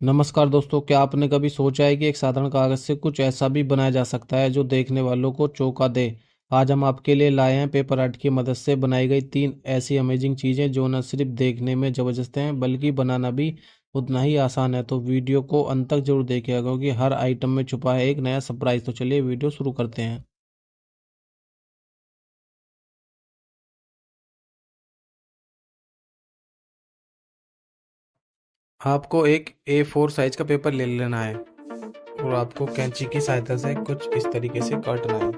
नमस्कार दोस्तों, क्या आपने कभी सोचा है कि एक साधारण कागज से कुछ ऐसा भी बनाया जा सकता है जो देखने वालों को चौंका दे। आज हम आपके लिए लाए हैं पेपर आर्ट की मदद से बनाई गई 3 ऐसी अमेजिंग चीज़ें जो न सिर्फ देखने में ज़बरदस्त हैं बल्कि बनाना भी उतना ही आसान है। तो वीडियो को अंत तक जरूर देखिएगा क्योंकि हर आइटम में छुपा है एक नया सरप्राइज। तो चलिए वीडियो शुरू करते हैं। आपको एक A4 साइज का पेपर ले लेना है और आपको कैंची की सहायता से कुछ इस तरीके से काटना है।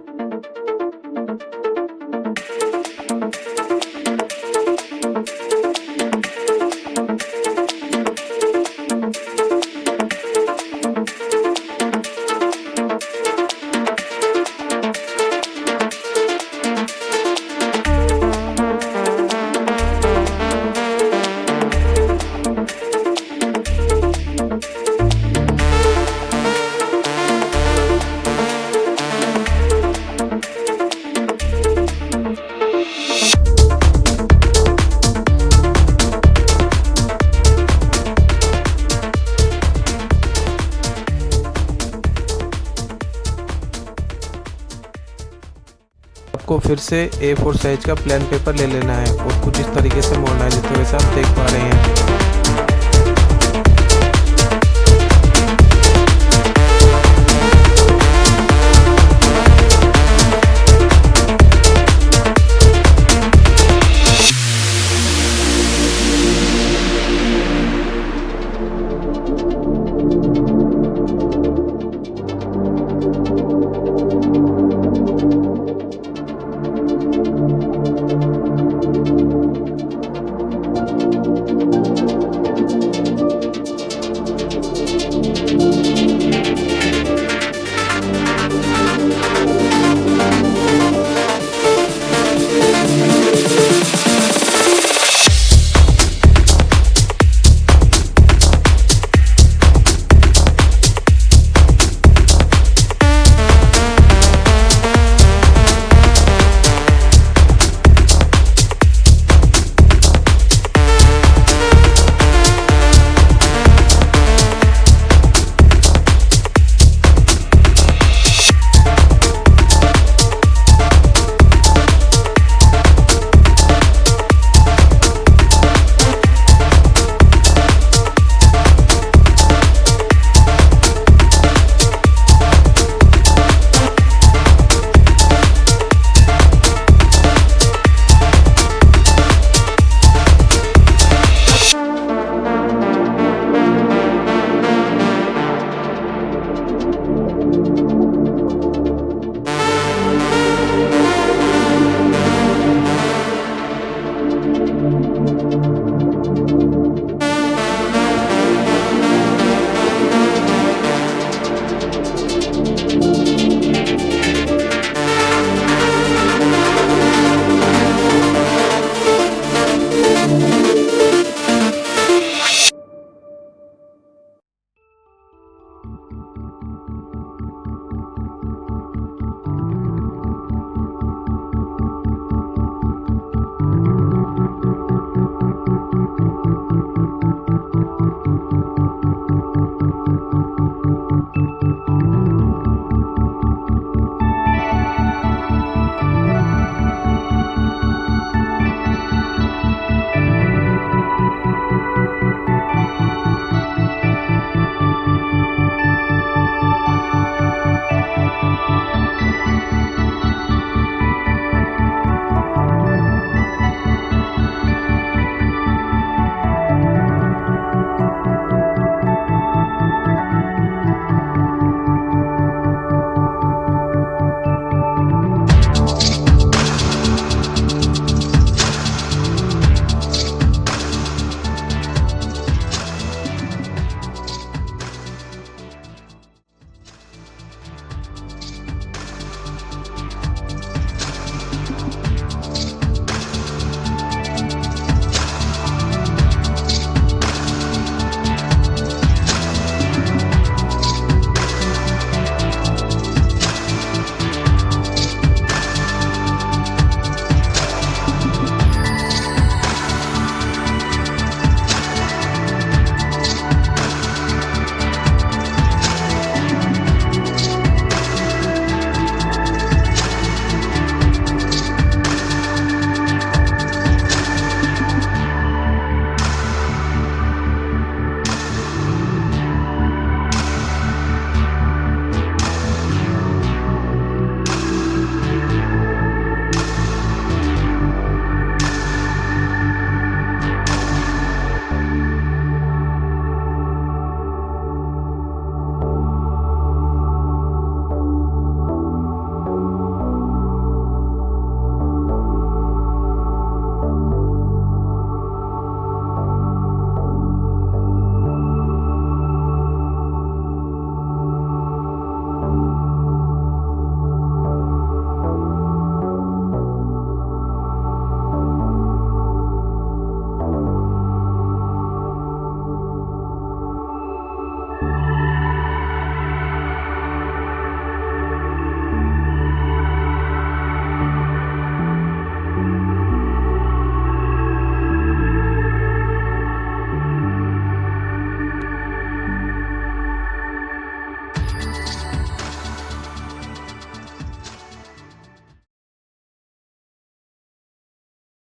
आपको फिर से A4 साइज का प्लेन पेपर ले लेना है और कुछ इस तरीके से मोड़ना है जिस तरह से आप देख पा रहे हैं।